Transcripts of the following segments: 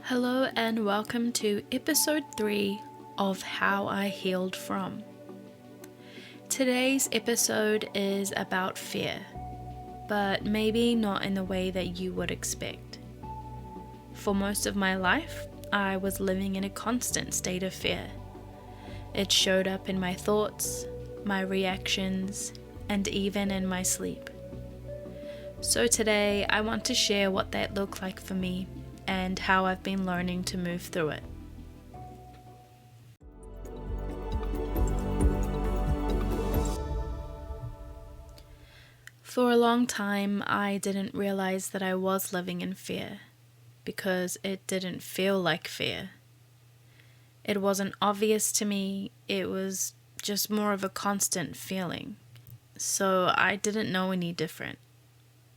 Hello and welcome to episode 3 of How I Healed From. Today's episode is about fear, but maybe not in the way that you would expect. For most of my life, I was living in a constant state of fear. It showed up in my thoughts, my reactions, and even in my sleep. So today, I want to share what that looked like for me and how I've been learning to move through it. For a long time, I didn't realize that I was living in fear because it didn't feel like fear. It wasn't obvious to me, it was just more of a constant feeling. So I didn't know any different.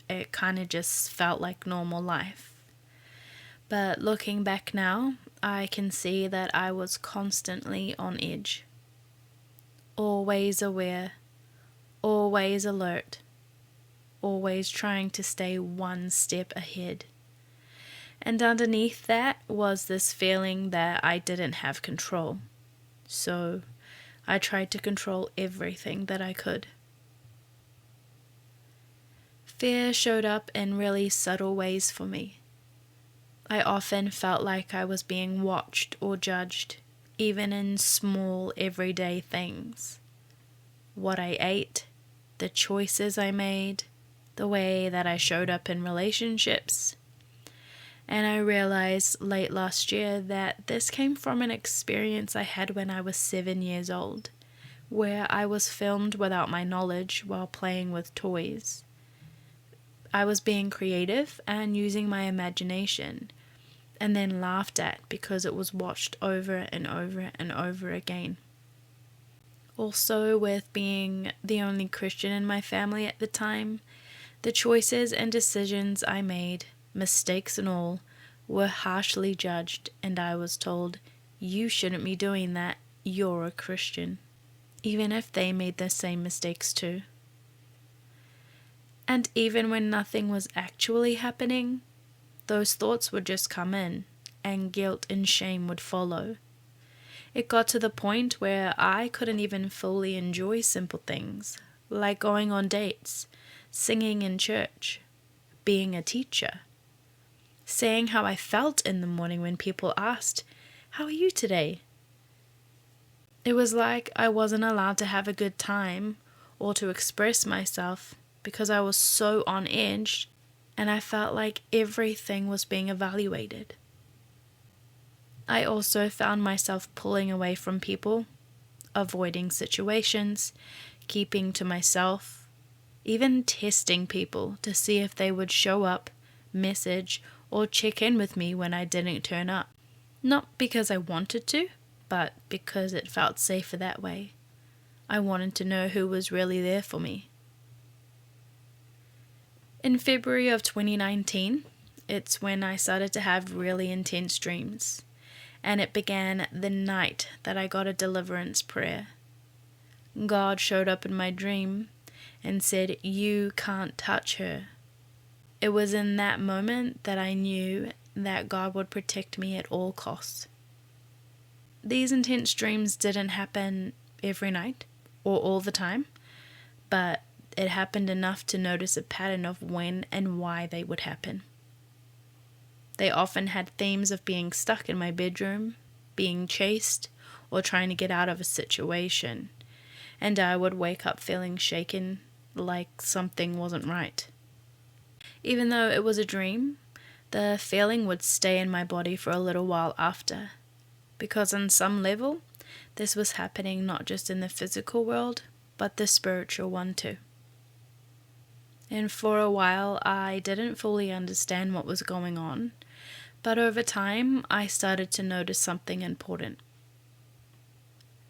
It kind of just felt like normal life. But looking back now, I can see that I was constantly on edge. Always aware, always alert, always trying to stay one step ahead. And underneath that was this feeling that I didn't have control. So I tried to control everything that I could. Fear showed up in really subtle ways for me. I often felt like I was being watched or judged, even in small everyday things. What I ate, the choices I made, the way that I showed up in relationships. And I realized late last year that this came from an experience I had when I was 7 years old, where I was filmed without my knowledge while playing with toys. I was being creative and using my imagination, and then laughed at because it was watched over and over and over again. Also, with being the only Christian in my family at the time, the choices and decisions I made, mistakes and all, were harshly judged, and I was told, "You shouldn't be doing that, you're a Christian," even if they made the same mistakes too. And even when nothing was actually happening, those thoughts would just come in, and guilt and shame would follow. It got to the point where I couldn't even fully enjoy simple things, like going on dates, singing in church, being a teacher, saying how I felt in the morning when people asked, "How are you today?" It was like I wasn't allowed to have a good time or to express myself because I was so on edge, and I felt like everything was being evaluated. I also found myself pulling away from people, avoiding situations, keeping to myself, even testing people to see if they would show up, message, or check in with me when I didn't turn up. Not because I wanted to, but because it felt safer that way. I wanted to know who was really there for me. In February of 2019, it's when I started to have really intense dreams, and it began the night that I got a deliverance prayer. God showed up in my dream and said, "You can't touch her." It was in that moment that I knew that God would protect me at all costs. These intense dreams didn't happen every night or all the time, but it happened enough to notice a pattern of when and why they would happen. They often had themes of being stuck in my bedroom, being chased, or trying to get out of a situation, and I would wake up feeling shaken, like something wasn't right. Even though it was a dream, the feeling would stay in my body for a little while after, because on some level, this was happening not just in the physical world, but the spiritual one too. And for a while, I didn't fully understand what was going on, but over time, I started to notice something important.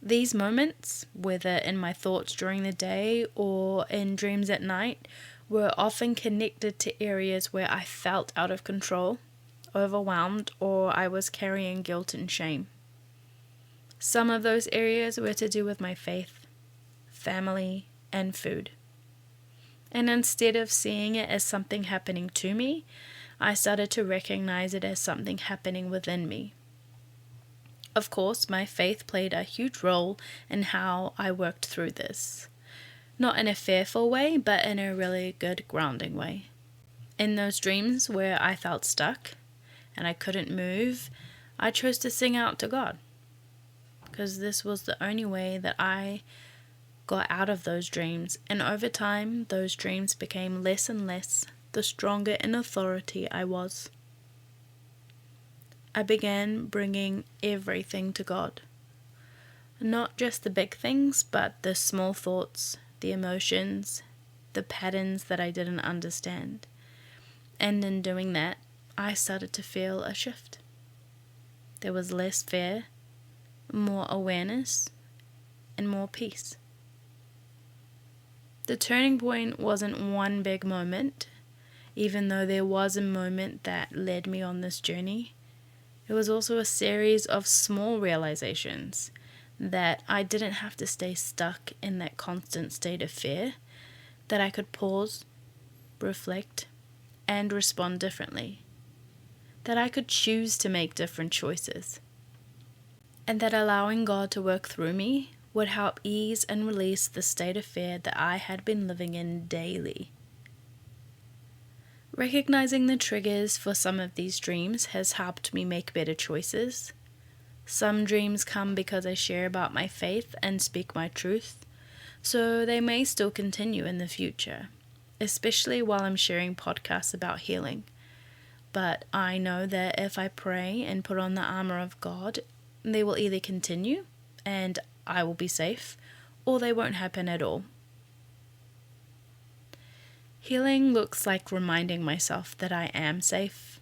These moments, whether in my thoughts during the day or in dreams at night, were often connected to areas where I felt out of control, overwhelmed, or I was carrying guilt and shame. Some of those areas were to do with my faith, family, and food. And instead of seeing it as something happening to me, I started to recognize it as something happening within me. Of course, my faith played a huge role in how I worked through this. Not in a fearful way, but in a really good grounding way. In those dreams where I felt stuck and I couldn't move, I chose to sing out to God, because this was the only way that I got out of those dreams. And over time, those dreams became less and less the stronger in authority I was. I began bringing everything to God. Not just the big things, but the small thoughts, the emotions, the patterns that I didn't understand. And in doing that, I started to feel a shift. There was less fear, more awareness, and more peace. The turning point wasn't one big moment, even though there was a moment that led me on this journey. It was also a series of small realizations that I didn't have to stay stuck in that constant state of fear, that I could pause, reflect, and respond differently, that I could choose to make different choices, and that allowing God to work through me would help ease and release the state of fear that I had been living in daily. Recognizing the triggers for some of these dreams has helped me make better choices. Some dreams come because I share about my faith and speak my truth, so they may still continue in the future, especially while I'm sharing podcasts about healing. But I know that if I pray and put on the armor of God, they will either continue and I will be safe, or they won't happen at all. Healing looks like reminding myself that I am safe,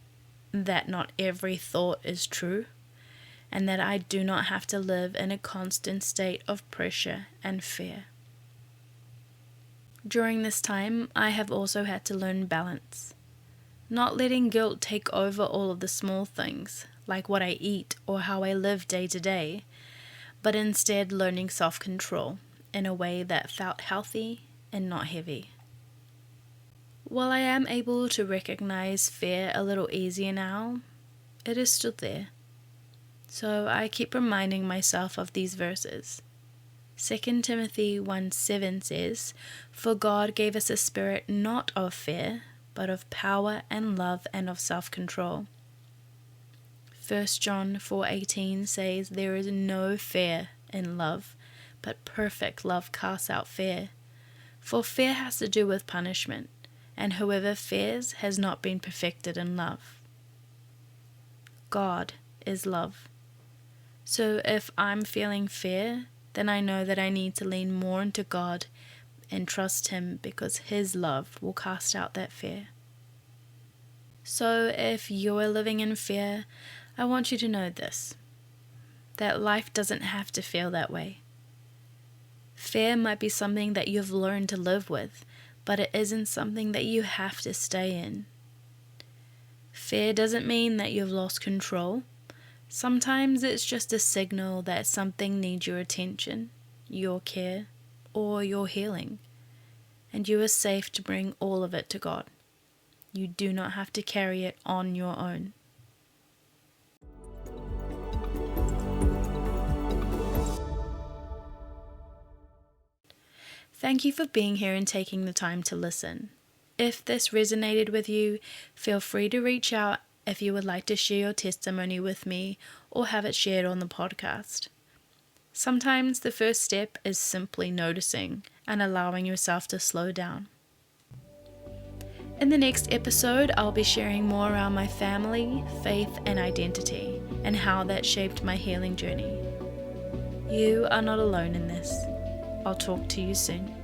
that not every thought is true, and that I do not have to live in a constant state of pressure and fear. During this time, I have also had to learn balance, not letting guilt take over all of the small things, like what I eat or how I live day to day, but instead learning self-control in a way that felt healthy and not heavy. While I am able to recognize fear a little easier now, it is still there. So I keep reminding myself of these verses. 2 Timothy 1:7 says, "For God gave us a spirit not of fear, but of power and love and of self-control." 1 John 4:18 says, "There is no fear in love, but perfect love casts out fear. For fear has to do with punishment, and whoever fears has not been perfected in love." God is love. So if I'm feeling fear, then I know that I need to lean more into God and trust Him, because His love will cast out that fear. So if you're living in fear, I want you to know this, that life doesn't have to feel that way. Fear might be something that you've learned to live with, but it isn't something that you have to stay in. Fear doesn't mean that you've lost control. Sometimes it's just a signal that something needs your attention, your care, or your healing, and you are safe to bring all of it to God. You do not have to carry it on your own. Thank you for being here and taking the time to listen. If this resonated with you, feel free to reach out if you would like to share your testimony with me or have it shared on the podcast. Sometimes the first step is simply noticing and allowing yourself to slow down. In the next episode, I'll be sharing more around my family, faith, and identity, and how that shaped my healing journey. You are not alone in this. I'll talk to you soon.